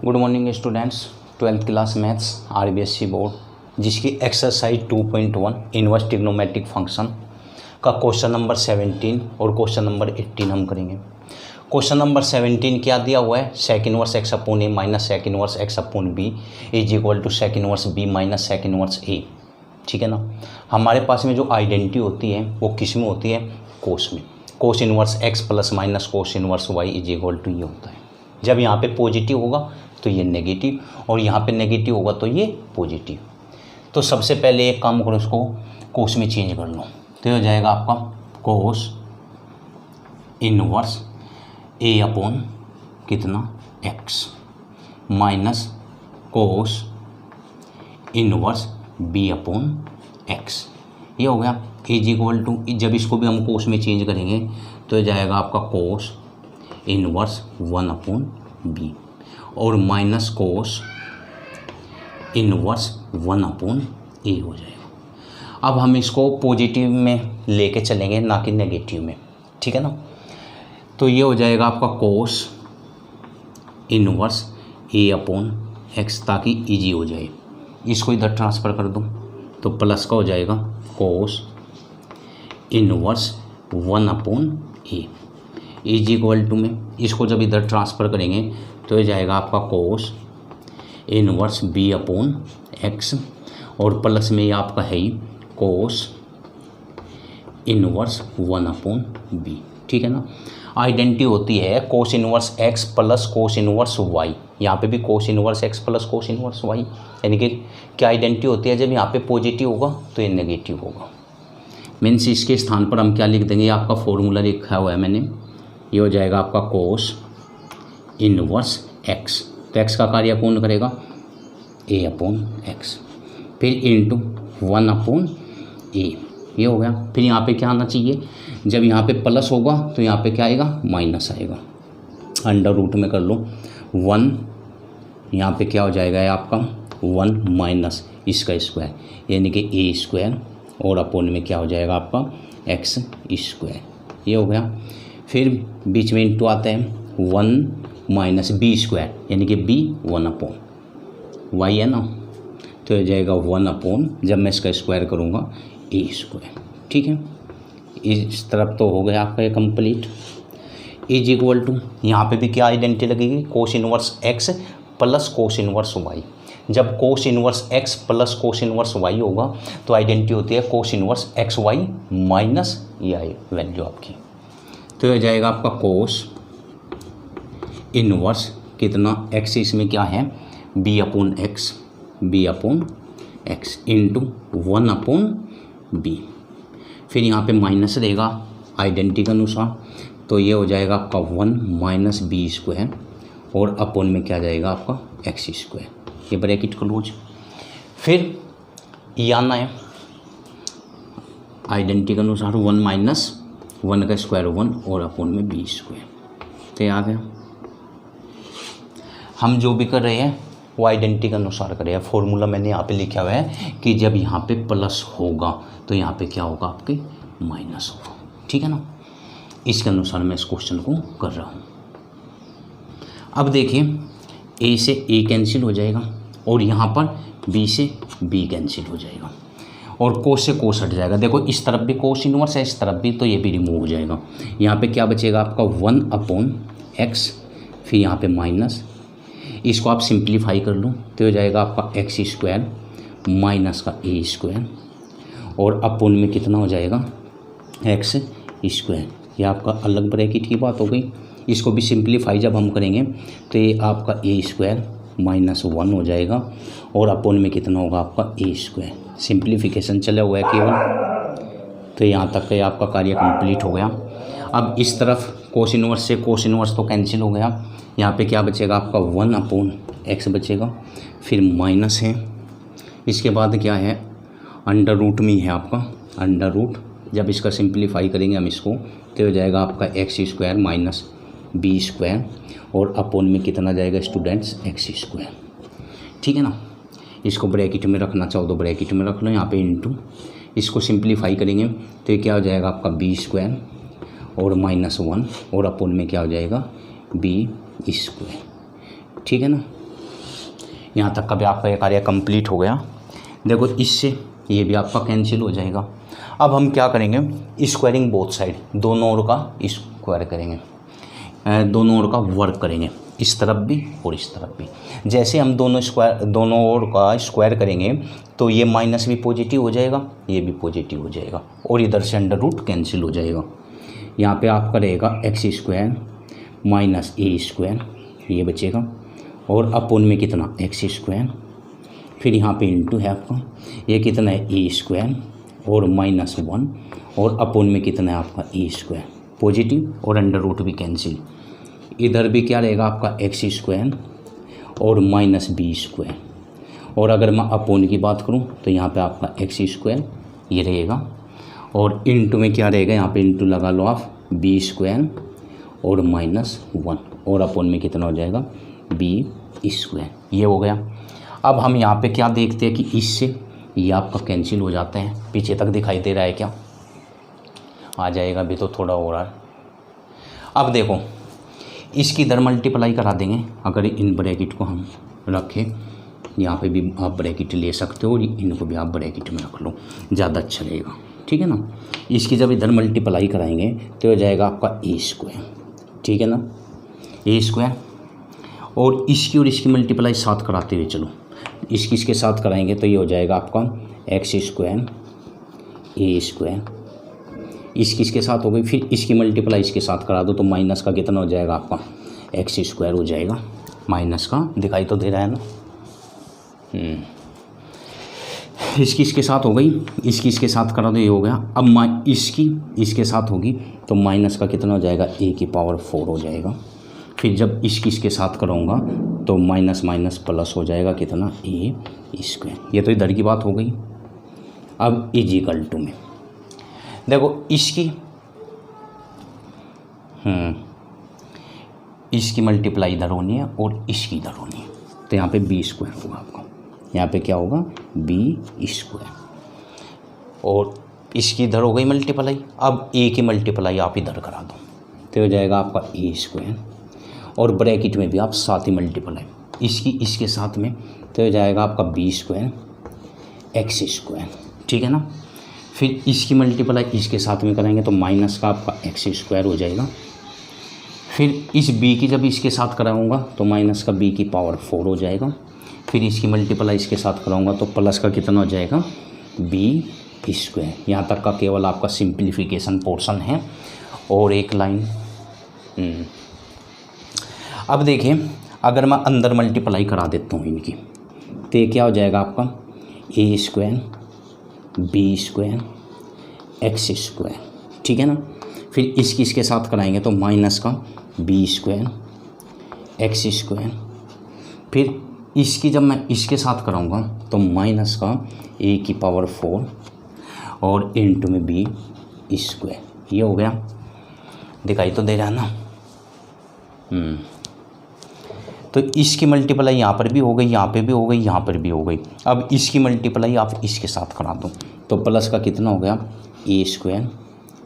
Good morning students. 12th class maths RBSC board जिसकी exercise 2.1 inverse trigonometric function का question number 17 और question number 18 हम करेंगे। Question number 17 क्या दिया हुआ है, sec inverse X upon A minus sec inverse X upon B is equal to sec inverse B minus sec inverse A. ठीक है ना। हमारे पास में जो आइडेंटिटी होती है वो किस में होती है, कोस में। Cos inverse x plus minus cos inverse y is equal to ये होता है। जब यहाँ पे पॉजिटिव होगा तो ये नेगेटिव और यहाँ पे नेगेटिव होगा तो ये पॉजिटिव। तो सबसे पहले एक काम करो, इसको कोस में चेंज कर लो तो हो जाएगा आपका कोस इनवर्स ए अपॉन कितना x minus cos inverse b upon x. ये हो गया इज इक्वल टू, जब इसको भी हम कोस में चेंज करेंगे तो हो जाएगा आपका कोस इनवर्स 1 अपॉन बी और माइनस कोस इनवर्स 1 अपॉन ए हो जाएगा। अब हम इसको पॉजिटिव में लेके चलेंगे ना कि नेगेटिव में। ठीक है ना। तो ये हो जाएगा आपका cos inverse a upon x, ताकि इजी हो जाए। इसको इधर ट्रांसफ़र कर दूँ तो प्लस का हो जाएगा cos inverse 1 upon a is equal to में इसको जब इधर ट्रांसफ़र करेंगे तो ये जाएगा आपका cos inverse b upon x और प्लस में ये आपका है ही कोस इनवर्स 1 अपॉन बी। ठीक है ना। आइडेंटिटी होती है cos inverse x plus cos inverse y. यहाँ पे भी cos inverse x plus cos inverse y, यानी कि क्या आइडेंटिटी होती है, जब यहाँ पे पॉजिटिव होगा तो ये नेगेटिव होगा। मीन्स इसके स्थान पर हम क्या लिख देंगे, आपका फॉर्मूला लिखा हुआ है मैंने। ये हो जाएगा आपका कोस इनवर्स एक्स, तो एक्स का कार्य कौन करेगा, ए अपॉन एक्स, फिर इंटू 1 अपॉन ए। ये हो गया। फिर यहाँ पे क्या आना चाहिए, जब यहाँ पे प्लस होगा तो यहाँ पे क्या आएगा, माइनस आएगा। अंडर रूट में कर लो 1, यहाँ पे क्या हो जाएगा है आपका 1 माइनस इसका स्क्वायर यानी कि ए स्क्वायर और अपॉन में क्या हो जाएगा आपका एक्स स्क्वायर। ये हो गया। फिर बीच में इंटू आता है 1 माइनस बी स्क्वायर यानी कि बी 1 अपॉन वाई है ना, तो हो जाएगा 1 अपॉन, जब मैं इसका स्क्वायर करूँगा ए स्क्वायर। ठीक है। इस तरफ तो हो गया आपका ये कंप्लीट। इज इक्वल टू यहाँ पे भी क्या आइडेंटिटी लगेगी, cos inverse x plus cos inverse y. जब cos inverse x plus cos inverse y होगा तो आइडेंटिटी होती है cos inverse x y minus ये आई वैल्यू आपकी। तो हो जाएगा आपका कोस इनवर्स कितना एक्स, इसमें क्या है b upon x, b upon x into 1 upon b. फिर यहाँ पे माइनस रहेगा आइडेंटिटी के अनुसार, तो ये हो जाएगा आपका 1 माइनस बी स्क्वायर और अपॉन में क्या जाएगा आपका एक्स स्क्वायर। ये ब्रैकेट क्लोज। फिर ये आना है आइडेंटिटी के अनुसार 1 माइनस 1 का स्क्वायर 1 और अपॉन में बी स्क्वायर। तो ये आ गया। हम जो भी कर रहे हैं वो आइडेंटिटी के अनुसार कर रहे हैं। फॉर्मूला मैंने यहाँ पे लिखा हुआ है कि जब यहाँ पे प्लस होगा तो यहाँ पे क्या होगा आपके माइनस होगा। ठीक है ना। इसके अनुसार मैं इस क्वेश्चन को कर रहा हूँ। अब देखिए ए से ए कैंसिल हो जाएगा और यहाँ पर बी से बी कैंसिल हो जाएगा और कोस से कोस हट जाएगा। देखो इस तरफ भी कोस इनवर्स है, इस तरफ भी, तो ये भी रिमूव हो जाएगा। यहाँ पे क्या बचेगा आपका 1 अपॉन एक्स, फिर यहाँ पे माइनस, इसको आप सिंप्लीफाई कर लो तो हो जाएगा आपका एक्स स्क्वायर माइनस का ए स्क्वायर और अपॉन में कितना हो जाएगा एक्स स्क्वायर। ये आपका अलग ब्रैकेट की बात हो गई। इसको भी सिंप्लीफाई जब हम करेंगे तो ये आपका ए स्क्वायर माइनस 1 हो जाएगा और अपॉन में कितना होगा आपका ए स्क्वायर। सिंप्लीफिकेशन चला हुआ है केवल। तो यहाँ तक का आपका कार्य कंप्लीट हो गया। अब इस तरफ कोस इनवर्स से कोस इनवर्स तो कैंसिल हो गया। यहाँ पे क्या बचेगा आपका 1 अपॉन एक्स बचेगा, फिर माइनस है, इसके बाद क्या है अंडर रूट में है आपका अंडर रूट। जब इसका सिंप्लीफाई करेंगे हम इसको तो हो जाएगा आपका x square minus b square और अपॉन में कितना जाएगा स्टूडेंट्स एक्स स्क्वायर। ठीक है ना। इसको ब्रैकेट में रखना चाहो तो ब्रैकेट में रख लो, यहाँ पे इंटू, इसको सिंप्लीफाई करेंगे तो ये क्या हो जाएगा आपका बी स्क्वायर और -1 और अपॉन में क्या हो जाएगा बी स्क्वायर। ठीक है ना। यहाँ तक का भी आपका ये कार्य कंप्लीट हो गया। देखो इससे ये भी आपका कैंसिल हो जाएगा। अब हम क्या करेंगे, स्क्वायरिंग बोथ साइड, दोनों ओर का स्क्वायर करेंगे, दोनों ओर का वर्क करेंगे, इस तरफ भी और इस तरफ भी। जैसे हम दोनों ओर का स्क्वायर करेंगे तो ये माइनस भी पॉजिटिव हो जाएगा, ये भी पॉजिटिव हो जाएगा और इधर से अंडर रूट कैंसिल हो जाएगा। यहाँ पे आपका रहेगा एक्स स्क्वायर माइनस ए स्क्वायर, ये बचेगा, और अपोन में कितना एक्स स्क्वायर, फिर यहाँ पे इंटू है आपका, ये कितना है ए स्क्वायर और माइनस 1, और अपोन में कितना है आपका ए स्क्वायर, पॉजिटिव और अंडर रूट भी कैंसिल। इधर भी क्या रहेगा आपका एक्स स्क्वायर और माइनस बी स्क्वायर, और अगर मैं अपोन की बात करूं तो यहाँ पे आपका एक्स स्क्वायर ये रहेगा, और इंटू में क्या रहेगा, यहाँ पे इंटू लगा लो आप, बी स्क्वायर और माइनस 1, और अपोन में कितना हो जाएगा बी स्क्वायर। ये हो गया। अब हम यहाँ पे क्या देखते हैं कि इससे ये आपका कैंसिल हो जाता है। पीछे तक दिखाई दे रहा है क्या, आ जाएगा अभी तो थोड़ा हो रहा है। अब देखो इसकी इधर मल्टीप्लाई करा देंगे, अगर इन ब्रैकेट को हम रखें, यहाँ पे भी आप ब्रैकेट ले सकते हो और इनको भी आप ब्रैकेट में रख लो, ज़्यादा अच्छा रहेगा, ठीक है ना। इसकी जब इधर मल्टीप्लाई कराएंगे तो हो जाएगा आपका ए स्क्वायर, ठीक है ना, ए स्क्वायर, और इसकी मल्टीप्लाई साथ कराते हुए चलो, इसके साथ कराएंगे तो ये हो जाएगा आपका एक्स स्क्वायर ए स्क्वायर, इसके साथ हो गई, फिर इसकी मल्टीप्लाई इसके साथ करा दो तो माइनस का कितना हो जाएगा आपका एक्स स्क्वायर हो जाएगा, माइनस का दिखाई तो दे रहा है ना। इसके साथ हो गई, इसके साथ करा दो, ये हो गया। अब इसके साथ होगी तो माइनस का कितना हो जाएगा ए की पावर 4 हो जाएगा, फिर जब इसके साथ कराऊंगा तो माइनस माइनस प्लस हो जाएगा कितना ए स्क्वायर। ये तो इधर की बात हो गई। अब इजिकल टू में देखो इसकी मल्टीप्लाई इधर होनी है और इसकी इधर होनी है, तो यहाँ पे बी स्क्वायर होगा आपका, यहाँ पे क्या होगा बी स्क्वायर, और इसकी इधर हो गई मल्टीप्लाई। अब ए की मल्टीप्लाई आप इधर करा दो तो हो जाएगा आपका ए स्क्वायर, और ब्रैकेट में भी आप साथ ही मल्टीप्लाई इसके साथ में तो हो जाएगा आपका बी स्क्वायर एक्स स्क्वायर, ठीक है ना। फिर इसकी मल्टीप्लाई इसके साथ में करेंगे तो माइनस का आपका एक्स स्क्वायर हो जाएगा, फिर इस b की जब इसके साथ कराऊंगा तो माइनस का b की पावर 4 हो जाएगा, फिर इसकी मल्टीप्लाई इसके साथ कराऊंगा तो प्लस का कितना हो जाएगा b स्क्वायर। यहाँ तक का केवल आपका सिंप्लीफिकेशन पोर्शन है, और एक लाइन। अब देखिए अगर मैं अंदर मल्टीप्लाई करा देता हूँ इनकी तो ये क्या हो जाएगा आपका a square b square x square, ठीक है ना। फिर इसके साथ कराएंगे तो माइनस का बी स्क्वायर एक्स स्क्वायर, फिर इसकी जब मैं इसके साथ कराऊंगा तो माइनस का ए की पावर 4 और इंटू में बी स्क्वायर। ये हो गया, दिखाई तो दे रहा है ना। तो इसकी मल्टीप्लाई यहाँ पर भी हो गई, यहाँ पे भी हो गई, यहाँ पर भी हो गई। अब इसकी मल्टीप्लाई आप इसके साथ करा दो तो प्लस का कितना हो गया ए स्क्वायर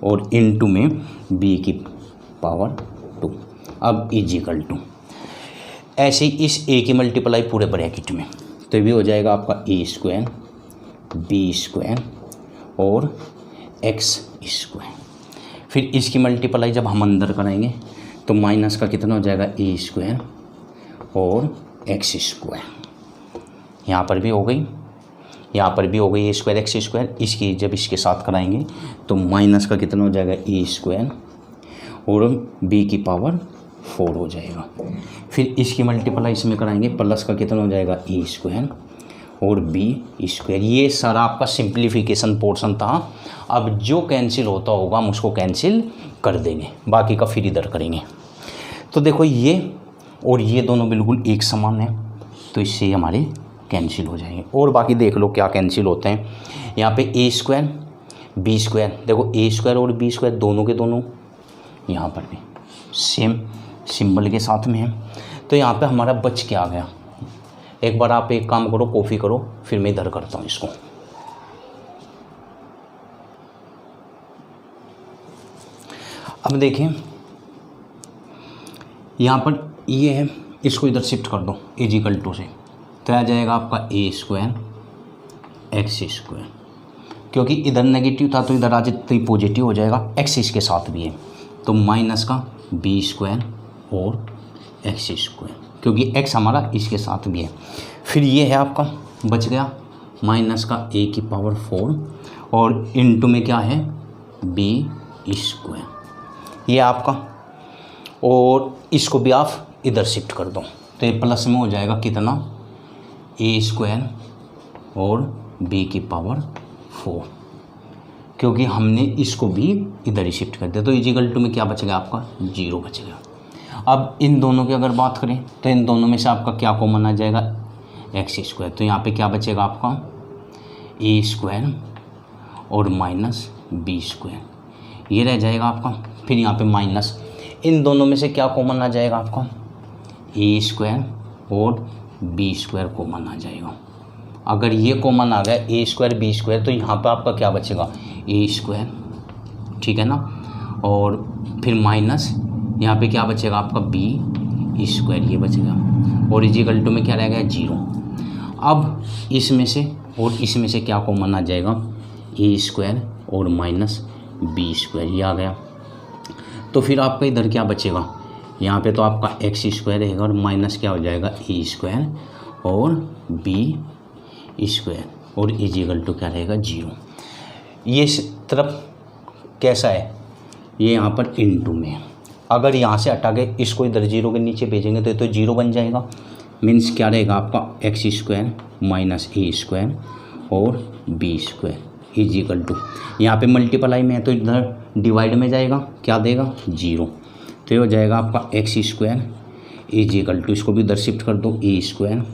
और इनटू में बी की पावर 2। अब इजिकल टू ऐसे ही इस ए की मल्टीप्लाई पूरे ब्रैकेट में तो ये भी हो जाएगा आपका ए स्क्वायर बी स्क्वायर और एक्स स्क्वायर। फिर इसकी मल्टीप्लाई जब हम अंदर कराएंगे तो माइनस का कितना हो जाएगा ए स्क्वायर और एक्स स्क्वायर। यहाँ पर भी हो गई, यहाँ पर भी हो गई ए स्क्वायर एक्स स्क्वायर। इसकी जब इसके साथ कराएंगे तो माइनस का कितना हो जाएगा ए स्क्वायर और बी की पावर 4 हो जाएगा। फिर इसकी मल्टीप्लाई इसमें कराएंगे, प्लस का कितना हो जाएगा ए स्क्वायर और बी स्क्वायर। ये सारा आपका सिंप्लीफिकेशन पोर्शन था। अब जो कैंसिल होता होगा हम उसको कैंसिल कर देंगे, बाकी का फिर इधर करेंगे। तो देखो ये और ये दोनों बिल्कुल एक समान है, तो इससे हमारे कैंसिल हो जाएंगे। और बाकी देख लो क्या कैंसिल होते हैं। यहाँ पे ए स्क्वायर बी स्क्वायर, देखो ए स्क्वायर और बी स्क्वायर दोनों के दोनों यहाँ पर भी सेम सिंबल के साथ में है। तो यहाँ पे हमारा बच के आ गया। एक बार आप एक काम करो, कॉपी करो, फिर मैं इधर करता हूँ इसको। अब देखिए यहाँ पर ये है, इसको इधर शिफ्ट कर दो इजिकल टू से। तो आ जाएगा आपका ए स्क्वायर एक्स स्क्वायर, क्योंकि इधर नेगेटिव था तो इधर आ जाते ही पॉजिटिव हो जाएगा, एक्स इसके साथ भी है तो माइनस का बी स्क्वायर और एक्स स्क्वायर, क्योंकि एक्स हमारा इसके साथ भी है। फिर ये है आपका बच गया माइनस का ए की पावर 4 और इनटू में क्या है बी स्क्वायर, ये आपका, और इसको भी आप इधर शिफ्ट कर दो तो ये प्लस में हो जाएगा कितना ए स्क्वायर और बी की पावर 4, क्योंकि हमने इसको भी इधर ही शिफ्ट कर दिया तो इजिकल टू में क्या बच गया आपका 0 बच गया। अब इन दोनों की अगर बात करें तो इन दोनों में से आपका क्या कॉमन आ जाएगा एक्स स्क्वायर, तो यहाँ पे क्या बचेगा आपका ए स्क्वायर और माइनस बी स्क्वायर, ये रह जाएगा आपका। फिर यहाँ पे माइनस, इन दोनों में से क्या कॉमन आ जाएगा आपका ए स्क्वायर और बी स्क्वायर कॉमन आ जाएगा। अगर ये कॉमन आ गया ए स्क्वायर बी स्क्वायर तो यहाँ पे आपका क्या बचेगा ए स्क्वायर, ठीक है ना, और फिर माइनस यहाँ पे क्या बचेगा आपका बी स्क्वायर, ये बचेगा, और इजिकल टू में क्या रह गया 0। अब इसमें से और इसमें से क्या कॉमन आ जाएगा ए स्क्वायर और माइनस बी स्क्वायर, ये आ गया। तो फिर आपका इधर क्या बचेगा, यहाँ पे तो आपका एक्स स्क्वायर रहेगा और माइनस क्या हो जाएगा ए स्क्वायर और बी स्क्वायर और इजिकल टू क्या रहेगा 0। ये इस तरफ कैसा है, ये यहाँ पर इनटू में है। अगर यहाँ से हटा के इसको इधर 0 के नीचे भेजेंगे तो 0 बन जाएगा, मीन्स क्या रहेगा आपका एक्स स्क्वायर माइनस ए स्क्वायर और बी स्क्वायर इजिकल टू, यहाँ पे मल्टीप्लाई में है तो इधर डिवाइड में जाएगा, क्या देगा 0, तो ये हो जाएगा आपका एक्स स्क्वायर इजिकल टू, इसको भी इधर शिफ्ट कर दो ए स्क्वायर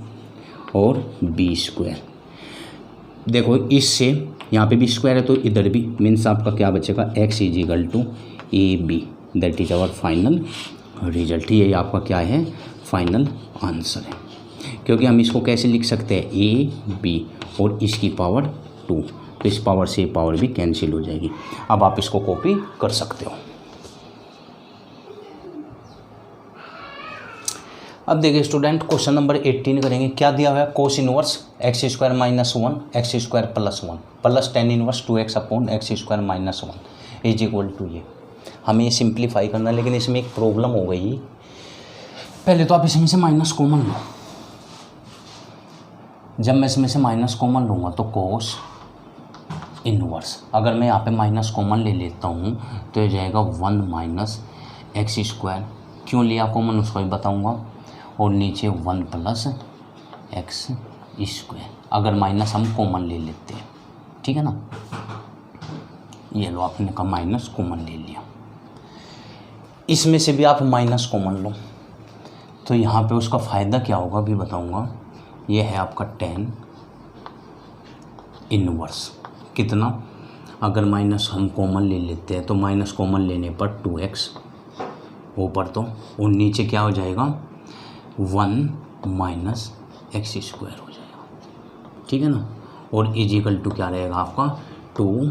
और बी स्क्वायर। देखो इससे यहाँ पे भी स्क्वायर है तो इधर भी, मीन्स आपका क्या बचेगा x equal to a b, that is our final result. ये आपका क्या है फाइनल आंसर है, क्योंकि हम इसको कैसे लिख सकते हैं ए बी और इसकी पावर 2, तो इस पावर से पावर भी कैंसिल हो जाएगी। अब आप इसको कॉपी कर सकते हो। अब देखिए स्टूडेंट क्वेश्चन नंबर 18 करेंगे। क्या दिया हुआ है cos inverse x square minus 1 x square plus 1 plus tan inverse 2x upon x square minus 1 is equal to ये। हमें ये सिंप्लीफाई करना है, लेकिन इसमें एक प्रॉब्लम हो गई। पहले तो आप इसमें से माइनस कॉमन लो। जब मैं इसमें से माइनस कॉमन लूँगा तो कोस इनवर्स, अगर मैं यहाँ पे माइनस कॉमन ले लेता हूँ तो ये जाएगा 1 माइनस एक्स स्क्वायर। क्यों लिया कॉमन उसको भी बताऊँगा। और नीचे 1 प्लस एक्स स्क्वायर, अगर माइनस हम कॉमन ले लेते हैं, ठीक है ना। ये लो आपने कहा माइनस कॉमन ले लिया। इसमें से भी आप माइनस कॉमन लो तो यहाँ पे उसका फ़ायदा क्या होगा भी बताऊँगा। ये है आपका टेन इनवर्स कितना, अगर माइनस हम कॉमन ले लेते हैं तो माइनस कॉमन लेने पर 2x ऊपर तो, और नीचे क्या हो जाएगा 1 माइनस एक्स स्क्वायर हो जाएगा, ठीक है ना। और इजिकल टू क्या रहेगा आपका 2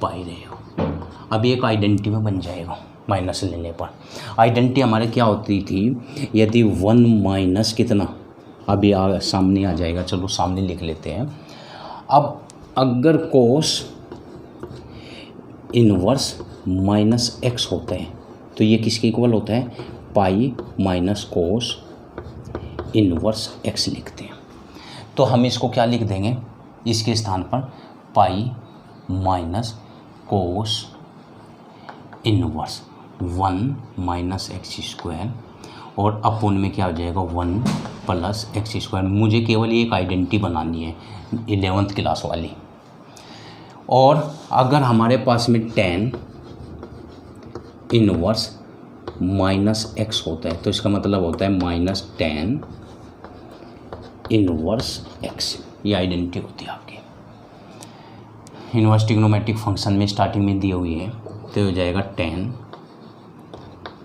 पाई रहेगा। अब एक आइडेंटिटी में बन जाएगा माइनस लेने पर। आइडेंटिटी हमारे क्या होती थी, यदि 1 माइनस कितना, अभी सामने आ जाएगा, चलो सामने लिख लेते हैं। अब अगर कोस इनवर्स माइनस एक्स होता है तो ये किसके इक्वल होता है, पाई माइनस कोस इनवर्स एक्स लिखते हैं। तो हम इसको क्या लिख देंगे, इसके स्थान पर पाई minus cos inverse 1 minus x square, और अपोन में क्या हो जाएगा 1 प्लस एक्स स्क्वायर। मुझे केवल एक आइडेंटिटी बनानी है 11th क्लास वाली। और अगर हमारे पास में टेन इनवर्स माइनस एक्स होता है तो इसका मतलब होता है माइनस टेन इनवर्स एक्स। ये आइडेंटिटी होती है आपकी। इनवर्स ट्रिग्नोमेट्रिक फंक्शन में स्टार्टिंग में दी हुई है तो हो जाएगा टेन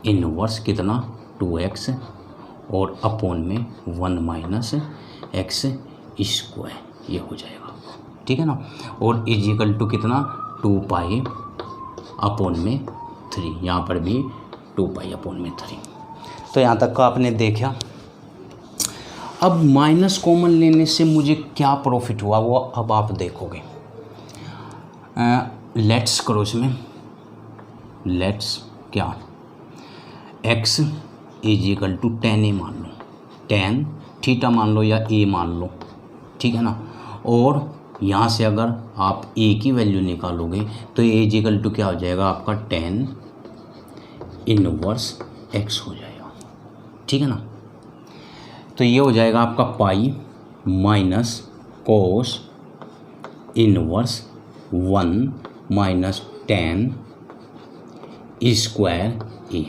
इनवर्स कितना 2x और अपोन में 1 माइनस एक्स स्क्वायर, ये हो जाएगा, ठीक है ना। और इजिकल टू कितना 2 पाई अपोन में 3, यहाँ पर भी 2 पाई अपोन में 3। तो यहाँ तक का आपने देखा। अब माइनस कॉमन लेने से मुझे क्या प्रॉफिट हुआ वो अब आप देखोगे। लेट्स करो इसमें, लेट्स क्या, x is equal to ten ए मान लो, टेन थीटा मान लो या a मान लो, ठीक है ना। और यहाँ से अगर आप a की वैल्यू निकालोगे तो a इज इक्वल टू क्या हो जाएगा आपका, टेन इनवर्स x हो जाएगा, ठीक है ना। तो ये हो जाएगा आपका pi minus cos inverse 1 minus ten square a,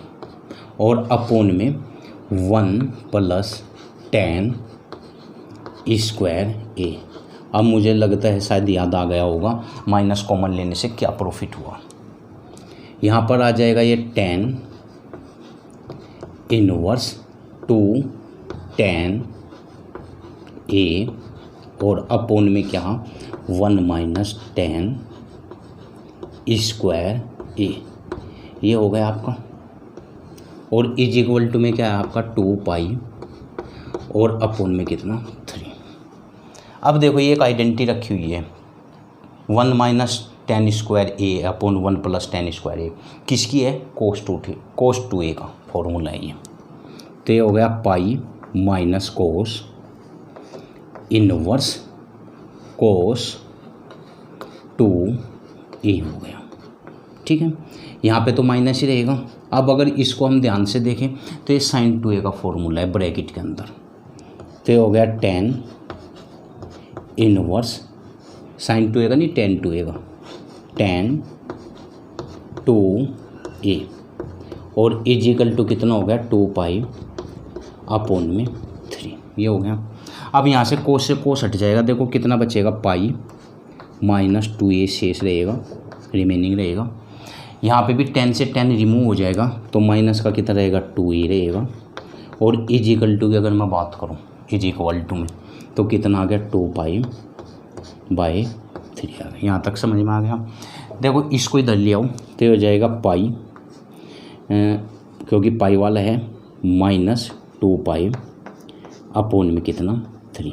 और अपोन में 1 प्लस टेन स्क्वायर ए। अब मुझे लगता है शायद याद आ गया होगा माइनस कॉमन लेने से क्या प्रॉफिट हुआ। यहाँ पर आ जाएगा ये टेन इनवर्स 2 टेन ए, और अपोन में क्या 1 माइनस टेन स्क्वायर ए, ये हो गया आपका। और इज इक्वल टू में क्या है आपका 2 पाई, और अपोन में कितना 3। अब देखो ये एक आइडेंटिटी रखी हुई है 1 माइनस टेन स्क्वायर ए अपोन 1 प्लस टेन स्क्वायर ए, किसकी है, कोस टू ए का फॉर्मूला है ये। तो ये हो गया पाई माइनस कोस इनवर्स कोस 2 ए हो गया, ठीक है। यहाँ पे तो माइनस ही रहेगा। अब अगर इसको हम ध्यान से देखें तो ये साइन 2a का फॉर्मूला है ब्रैकेट के अंदर। तो ये हो गया टेन इनवर्स साइन 2a का नहीं, टेन 2a का, टेन 2a, और इज इक्वल टू कितना हो गया 2 पाई अपोन में 3, ये हो गया। अब यहाँ से कोस हट जाएगा, देखो कितना बचेगा, पाई माइनस 2a शेष रहेगा, रिमेनिंग रहेगा। यहाँ पे भी 10 से 10 रिमूव हो जाएगा तो माइनस का कितना रहेगा 2a रहेगा, और इज इक्वल टू की अगर मैं बात करूँ इज इक्वल टू में तो कितना आ गया 2 पाई बाय 3 आ गया। यहाँ तक समझ में आ गया। देखो इसको इधर ले आओ तो हो जाएगा पाई, क्योंकि पाई वाला है माइनस 2 पाई अपोन में कितना 3,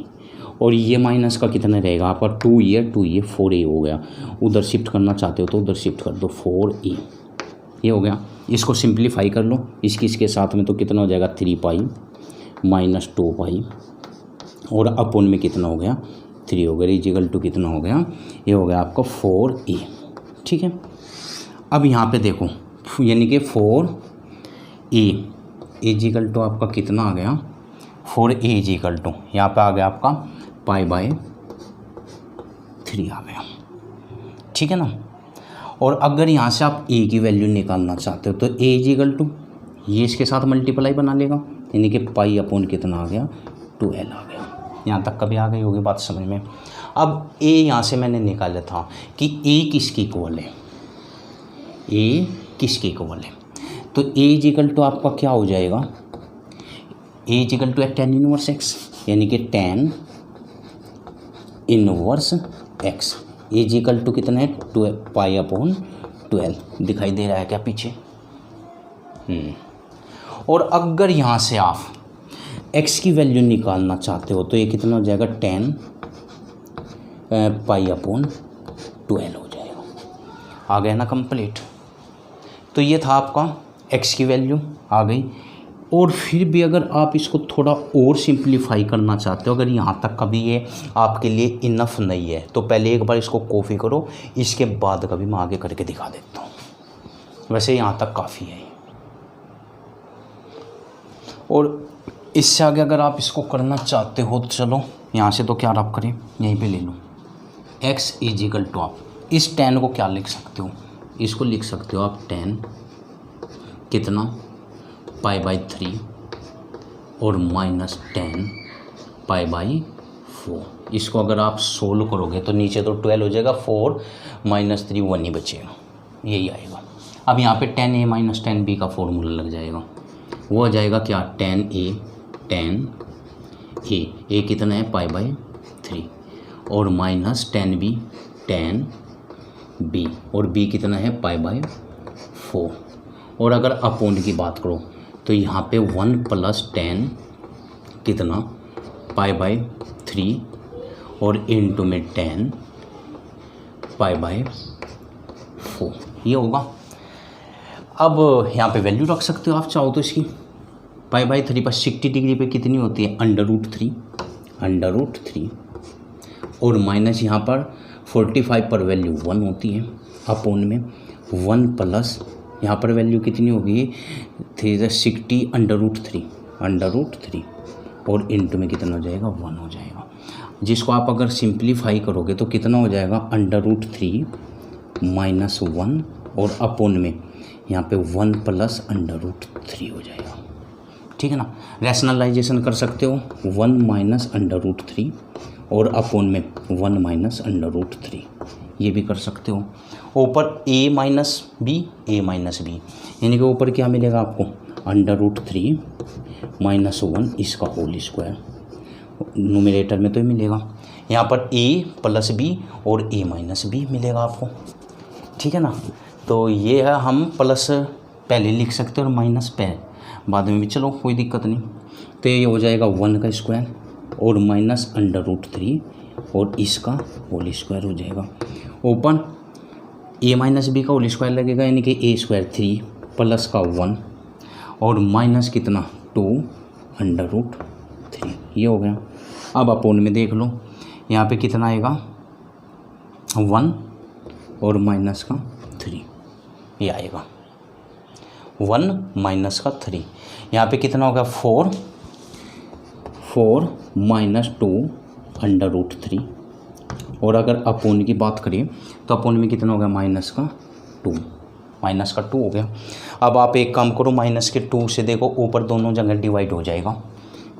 और ये माइनस का कितना रहेगा आपका 2a 4a हो गया। उधर शिफ्ट करना चाहते हो तो उधर शिफ्ट कर दो 4a, ये हो गया। इसको सिंप्लीफाई कर लो इसके साथ में तो कितना हो जाएगा 3 पाई माइनस 2 पाई, और अपोन में कितना हो गया 3 हो गया, इक्वल टू कितना हो गया, ये हो गया आपका 4a, ठीक है। अब यहाँ पे देखो यानी कि 4a इक्वल टू आपका कितना आ गया 4a इक्वल टू यहाँ पे आ गया आपका पाई बाय 3 आ गया, ठीक है ना। और अगर यहाँ से आप a की वैल्यू निकालना चाहते हो तो a इक्वल टू ये इसके साथ मल्टीप्लाई बना लेगा, यानी कि पाई अपोन कितना आ गया 12 आ गया। यहाँ तक कभी आ गई होगी बात समझ में। अब a यहाँ से मैंने निकाला था कि a किसकी इक्वल है, a किसकी इक्वल है, तो a इक्वल टू आपका क्या हो जाएगा, a इक्वल टू है टेन इनवर्स x, यानी कि tan inverse x is equal to कितना है 2 पाई अपॉन 12, दिखाई दे रहा है क्या पीछे। और अगर यहाँ से आप x की वैल्यू निकालना चाहते हो तो ये कितना हो जाएगा 10 पाई अपॉन 12 हो जाएगा। आ गया ना कंप्लीट। तो ये था आपका x की वैल्यू आ गई। और फिर भी अगर आप इसको थोड़ा और सिंप्लीफाई करना चाहते हो, अगर यहाँ तक कभी ये आपके लिए इनफ नहीं है तो पहले एक बार इसको कॉपी करो, इसके बाद कभी मैं आगे करके दिखा देता हूँ। वैसे यहाँ तक काफ़ी है। और इससे आगे अगर आप इसको करना चाहते हो तो चलो यहाँ से तो क्या आप करें, यहीं पे ले लो x इज इक्वल टू, आप इस 10 को क्या लिख सकते हो, इसको लिख सकते हो आप 10 कितना पाई बाई 3 और माइनस 10 पाई बाई 4। इसको अगर आप सोल्व करोगे तो नीचे तो 12 हो जाएगा, 4 माइनस 3 1 ही बचेगा, यही आएगा। अब यहाँ पे 10a माइनस 10b का फॉर्मूला लग जाएगा, वो आ जाएगा क्या 10a कितना है पाई बाई 3 और माइनस 10b 10b और b कितना है पाई बाई 4। और अगर अपोन की बात करो तो यहाँ पे 1 प्लस 10 कितना π/3 और इनटू में 10 π/4 ये होगा। अब यहाँ पे वैल्यू रख सकते हो आप चाहो तो इसकी। π/3 पर 60 डिग्री पे कितनी होती है, √3 और माइनस यहाँ पर 45 पर वैल्यू 1 होती है, अपोन में 1 प्लस यहाँ पर वैल्यू कितनी होगी 60 √3 और इनटू में कितना हो जाएगा 1 हो जाएगा, जिसको आप अगर सिंप्लीफाई करोगे तो कितना हो जाएगा √3 माइनस 1 और अपोन में यहाँ पे 1 प्लस √3 हो जाएगा। ठीक है ना, रैशनलाइजेशन कर सकते हो 1 माइनस √3 और अपोन में 1 माइनस √3 ये भी कर सकते हो। ऊपर a माइनस बी यानी कि ऊपर क्या मिलेगा आपको √3 माइनस 1 इसका होल स्क्वायर, न्यूमरेटर में तो ही मिलेगा। यहाँ पर a प्लस बी और a माइनस बी मिलेगा आपको। ठीक है ना, तो ये है, हम प्लस पहले लिख सकते हैं और माइनस बाद में भी, चलो कोई दिक्कत नहीं। तो ये हो जाएगा 1 का स्क्वायर और माइनस √3 और इसका होल स्क्वायर हो जाएगा। ओपन a माइनस बी का होल स्क्वायर लगेगा यानी कि a² 3 प्लस का 1 और माइनस कितना 2 √3 ये हो गया। अब अपोन में देख लो यहाँ पे कितना आएगा 1 और माइनस का 3 ये आएगा 1 माइनस का 3। यहाँ पे कितना होगा 4 माइनस 2 √3 और अगर अपोन की बात करें तो अपोन में कितना होगा माइनस का 2 हो गया। अब आप एक काम करो, माइनस के 2 से देखो ऊपर दोनों जगह डिवाइड हो जाएगा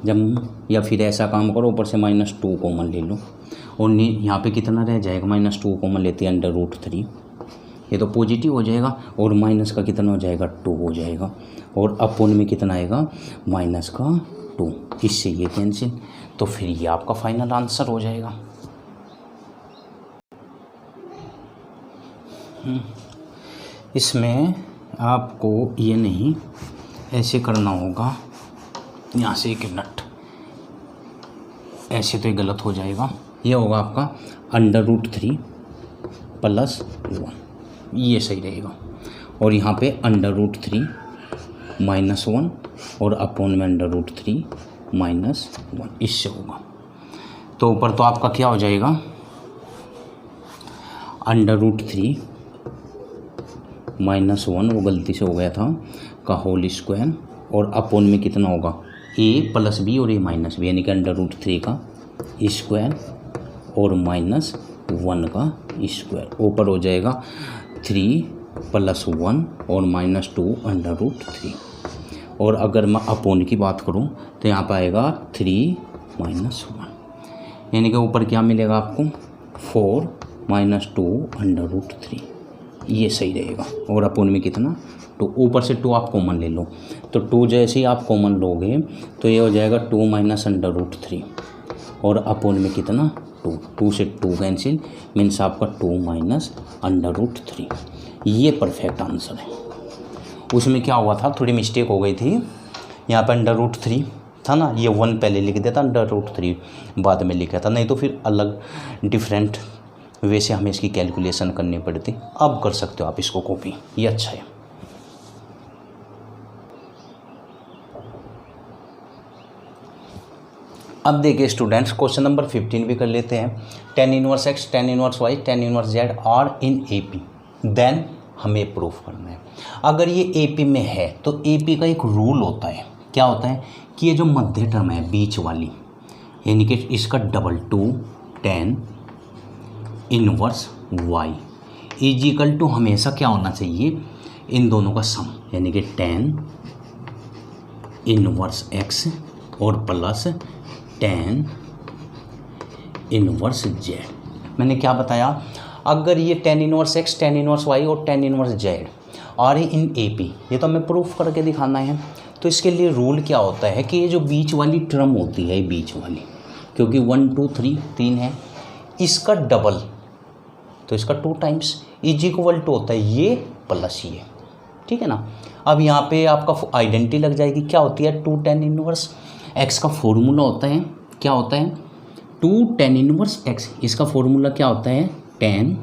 जब, या फिर ऐसा काम करो ऊपर से -2 कॉमन ले लो और यहाँ पे कितना रह जाएगा -2 कॉमन लेते हैं √3 ये तो पॉजिटिव हो जाएगा और माइनस का कितना हो जाएगा 2 हो जाएगा और अपोन में कितना आएगा माइनस का 2, इससे ये कैंसिल, तो फिर ये आपका फाइनल आंसर हो जाएगा। इसमें आपको ये नहीं ऐसे करना होगा, यहाँ से एक मिनट, ऐसे तो ये गलत हो जाएगा। ये होगा आपका √3 प्लस 1 ये सही रहेगा और यहाँ पे √3 माइनस 1 और अपोन में √3 माइनस 1 इससे होगा। तो ऊपर तो आपका क्या हो जाएगा √3 माइनस 1 वो गलती से हो गया था का होल स्क्वायर और अपोन में कितना होगा a प्लस बी और a माइनस बी यानी कि √3 का स्क्वायर और माइनस 1 का स्क्वायर, ऊपर हो जाएगा 3 प्लस 1 और माइनस 2 √3 और अगर मैं अपोन की बात करूं तो यहाँ पर आएगा 3 माइनस 1 यानी कि ऊपर क्या मिलेगा आपको 4 माइनस 2 √3 ये सही रहेगा और अपोन में कितना 2, ऊपर से 2 आप कॉमन ले लो तो 2 जैसे ही आप कॉमन लोगे तो ये हो जाएगा 2 माइनस √3 और अपोन में कितना 2 से 2 कैंसिल मीन्स आपका 2 माइनस √3 ये परफेक्ट आंसर है। उसमें क्या हुआ था, थोड़ी मिस्टेक हो गई थी, यहाँ पर √3 था ना, ये 1 पहले लिख दिया था, √3 बाद में लिखा था, नहीं तो फिर अलग डिफरेंट वे से हमें इसकी कैलकुलेशन करनी पड़ती। अब कर सकते हो आप इसको कॉपी, ये अच्छा है। अब देखिए स्टूडेंट्स क्वेश्चन नंबर 15 भी कर लेते हैं। tan inverse x, tan inverse y, tan inverse z are in AP, then हमें प्रूफ करना है। अगर ये AP में है तो AP का एक रूल होता है, क्या होता है कि ये जो मध्य टर्म है बीच वाली यानी कि इसका √2 tan inverse y equal to हमेशा क्या होना चाहिए इन दोनों का सम यानी कि tan इनवर्स x और प्लस tan इनवर्स z। मैंने क्या बताया, अगर ये tan inverse x, tan inverse y और tan इनवर्स z और इन AP, ये तो हमें प्रूफ करके दिखाना है। तो इसके लिए रूल क्या होता है कि ये जो बीच वाली टर्म होती है, बीच वाली, क्योंकि 1 2 3 है, इसका डबल तो इसका 2 टाइम्स इज इक्वल टू होता है ये प्लस ये, ठीक है ना। अब यहाँ पे आपका आइडेंटिटी लग जाएगी, क्या होती है 2 tan इनवर्स x का फॉर्मूला होता है क्या होता है 2 tan इनवर्स x, इसका फॉर्मूला क्या होता है tan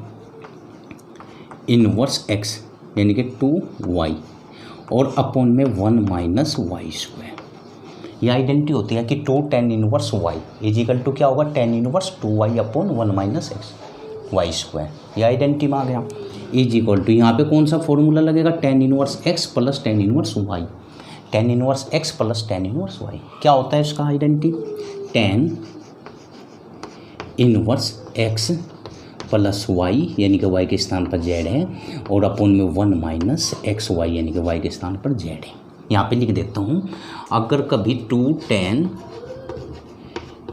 इनवर्स x यानी कि 2y और अपॉन में 1 माइनस वाई स्क्वायर। ये आइडेंटिटी होती है कि 2 tan inverse y is equal to क्या होगा tan inverse 2y upon 1 minus x y square. ये आइडेंटिटी में आ गया इज इक्वल टू यहाँ पे कौन सा फॉर्मूला लगेगा tan inverse x plus tan inverse y, tan inverse x plus tan inverse y। क्या होता है इसका identity tan inverse x plus y यानी कि y के स्थान पर z है और अपॉन में 1 माइनस एक्स वाई यानी कि y के स्थान पर z है। यहाँ पे लिख देता हूँ, अगर कभी 2 tan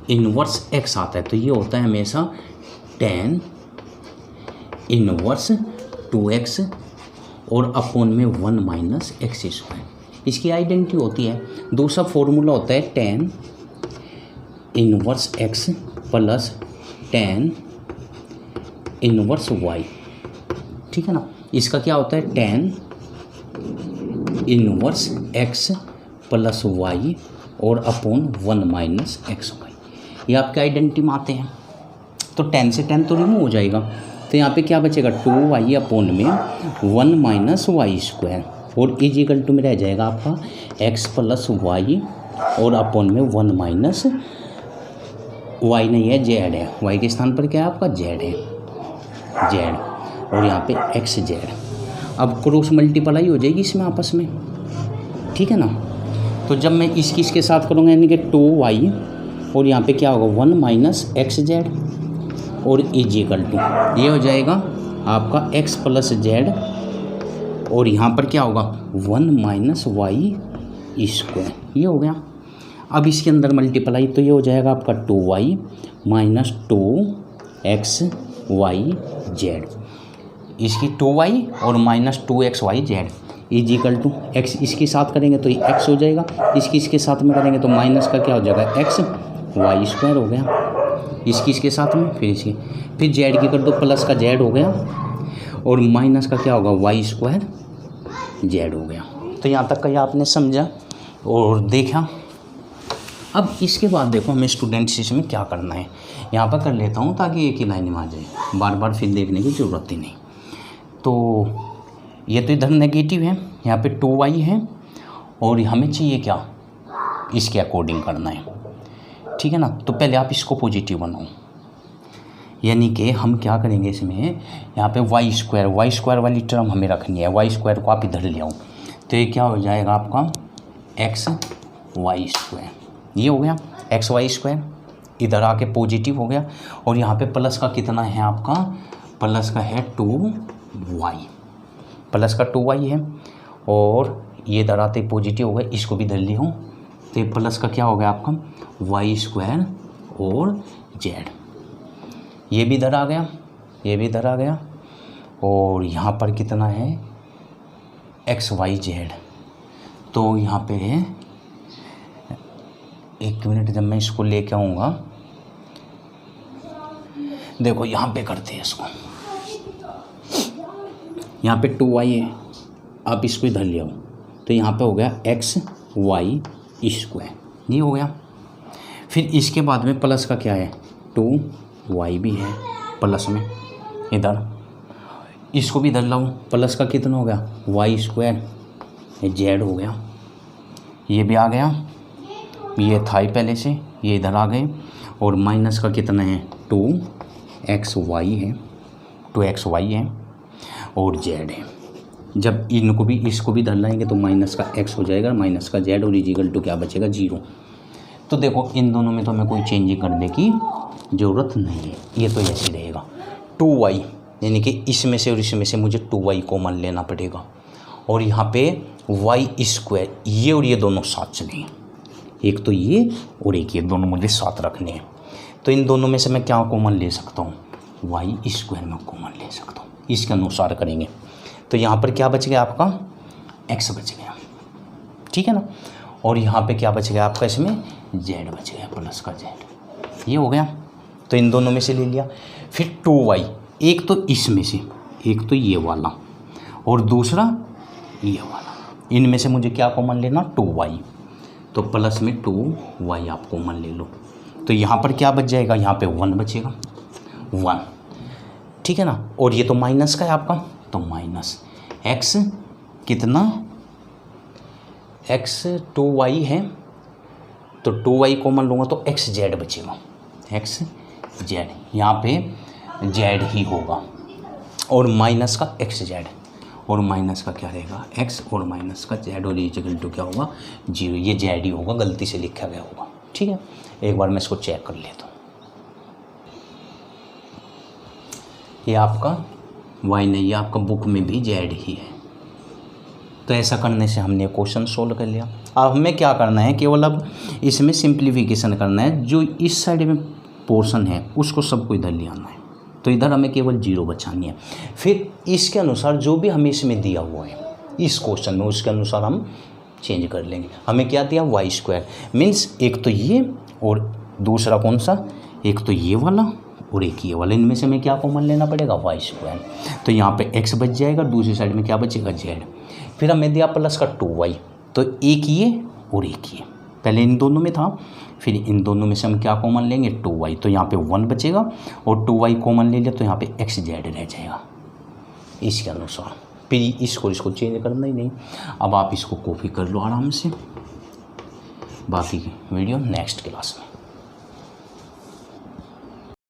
इनवर्स x आता है तो ये होता है हमेशा tan इनवर्स 2x और अपॉन में 1 माइनस एक्स स्क्वायर। इसकी आइडेंटिटी होती है, दूसरा फॉर्मूला होता है tan inverse x plus tan inverse y, ठीक है ना। इसका क्या होता है tan inverse x plus y और अपॉन 1 माइनस एक्स वाई। ये आपके आइडेंटिटी में आते हैं। तो tan से tan तो रिमूव हो जाएगा, तो यहाँ पे क्या बचेगा 2y अपॉन में 1 माइनस वाई स्क्वायर और इज इक्वल टू में रह जाएगा आपका x प्लस वाई और अपॉन में 1 माइनस y नहीं है z है, y के स्थान पर क्या है आपका z है, z और यहाँ पे एक्स जेड। अब क्रॉस मल्टीप्लाई हो जाएगी इसमें आपस में, ठीक है ना। तो जब मैं इसकी इसके साथ करूँगा यानी कि 2y और यहाँ पे क्या होगा 1 माइनस एक्स जेड और इज इक्वल टू ये हो जाएगा आपका x प्लस जेड और यहाँ पर क्या होगा 1 माइनस वाई स्क्वायर। ये हो गया। अब इसके अंदर मल्टीप्लाई तो ये हो जाएगा आपका 2y minus 2x Y Z, इसकी 2y और minus 2xy z is equal to x। इसके साथ करेंगे तो ये x हो जाएगा, इसकी इसके साथ में करेंगे तो माइनस का क्या हो जाएगा x वाई स्क्वायर हो गया, इसकी इसके साथ में फिर इसकी फिर जेड की कर दो प्लस का जेड हो गया और माइनस का क्या होगा वाई स्क्वायर जेड हो गया। तो यहाँ तक का ये आपने समझा और देखा। अब इसके बाद देखो हमें स्टूडेंट्स इसमें क्या करना है, यहाँ पर कर लेता हूँ ताकि एक ही लाइन में आ जाए, बार बार फिर देखने की ज़रूरत ही नहीं। तो ये तो इधर नेगेटिव है, यहाँ पे 2y है और हमें चाहिए क्या इसके अकॉर्डिंग करना है, ठीक है ना। तो पहले आप इसको पॉजिटिव बनाओ, यानी कि हम क्या करेंगे इसमें यहाँ पे वाई स्क्वायर वाली टर्म हमें रखनी है, वाई स्क्वायर को आप इधर ले आओ तो ये क्या हो जाएगा आपका एक्स वाई स्क्वायर। ये हो गया एक्स वाई स्क्वायर, इधर आके पॉजिटिव हो गया और यहाँ पे प्लस का कितना है आपका, प्लस का है 2y, प्लस का 2y है और ये इधर आते पॉजिटिव हो गया, इसको भी इधर ले हो तो ये प्लस का क्या हो गया आपका वाई स्क्वायर और जेड। ये भी इधर आ गया, ये भी इधर आ गया और यहाँ पर कितना है एक्स वाई जेड। तो यहाँ पे है, एक मिनट जब मैं इसको लेके आऊँगा, देखो यहाँ पे करते हैं इसको, यहाँ पे 2y है, आप इसको इधर ले आओ तो यहाँ पे हो गया एक्स वाई स्क्वायर, ये हो गया। फिर इसके बाद में प्लस का क्या है 2y भी है प्लस में इधर, इसको भी इधर लाऊं, प्लस का कितना हो गया वाई स्क्वायर जेड हो गया, ये भी आ गया, ये था ही पहले से, ये इधर आ गए और माइनस का कितना है 2xy है, 2xy है और जेड है। जब इनको भी इसको भी इधर लाएंगे तो माइनस का x हो जाएगा, माइनस का z और इजिकल टू क्या बचेगा 0। तो देखो इन दोनों में तो हमें कोई चेंजिंग करने की ज़रूरत नहीं है, ये तो ऐसे रहेगा 2y, यानी कि इसमें से और इसमें से मुझे 2y कॉमन लेना पड़ेगा और यहाँ पे वाई स्क्वायर, ये और ये दोनों साथ चलेंगे, एक तो ये और एक ये दोनों मुझे साथ रखने हैं। तो इन दोनों में से मैं क्या कॉमन ले सकता हूँ, वाई स्क्वायर में कॉमन ले सकता हूँ, इसके अनुसार करेंगे। तो यहाँ पर क्या बच गया आपका x बच गया, ठीक है ना, और यहाँ पे क्या बच गया आपका इसमें z बच गया, प्लस का z, ये हो गया। तो इन दोनों में से ले लिया। फिर 2y, एक तो इसमें से, एक तो ये वाला और दूसरा ये वाला, इनमें से मुझे क्या कॉमन लेना 2y, तो प्लस में 2y आप कॉमन ले लो, तो यहाँ पर क्या बच जाएगा, यहाँ पे 1 बचेगा, 1, ठीक है ना। और ये तो माइनस का है आपका, तो माइनस x कितना, x 2y है, तो 2y कॉमन लूँगा तो xz बचेगा, xz, यहाँ पे z ही होगा, और माइनस का xz, और माइनस का क्या रहेगा x, और माइनस का z, और इक्वल टू क्या होगा 0, ये z ही होगा, गलती से लिखा गया होगा, ठीक है। एक बार मैं इसको चेक कर लेता हूँ। ये आपका y नहीं, ये आपका बुक में भी z ही है। तो ऐसा करने से हमने क्वेश्चन सोल्व कर लिया। अब हमें क्या करना है, केवल अब इसमें सिंप्लीफिकेशन करना है। जो इस साइड में पोर्शन है उसको सबको इधर ले आना है, तो इधर हमें केवल 0 बचानी है। फिर इसके अनुसार जो भी हमें इसमें दिया हुआ है इस क्वेश्चन में, उसके अनुसार हम चेंज कर लेंगे। हमें क्या दिया, y² मीन्स एक तो ये और दूसरा कौन सा, एक तो ये वाला और एक ये वाला, इनमें से हमें क्या कॉमन लेना पड़ेगा, y²। तो यहाँ पे x बच जाएगा, दूसरी साइड में क्या बचेगा, z। फिर हमें दिया प्लस का 2y, तो एक ये और एक ये, पहले इन दोनों में था, फिर इन दोनों में से हम क्या कॉमन लेंगे, 2y, तो यहाँ पे 1 बचेगा, और 2y कॉमन ले लिया तो यहाँ पे xz रह जाएगा इसके अनुसार। फिर इसको चेंज करना ही नहीं। अब आप इसको कॉपी कर लो आराम से, बाकी वीडियो नेक्स्ट क्लास में।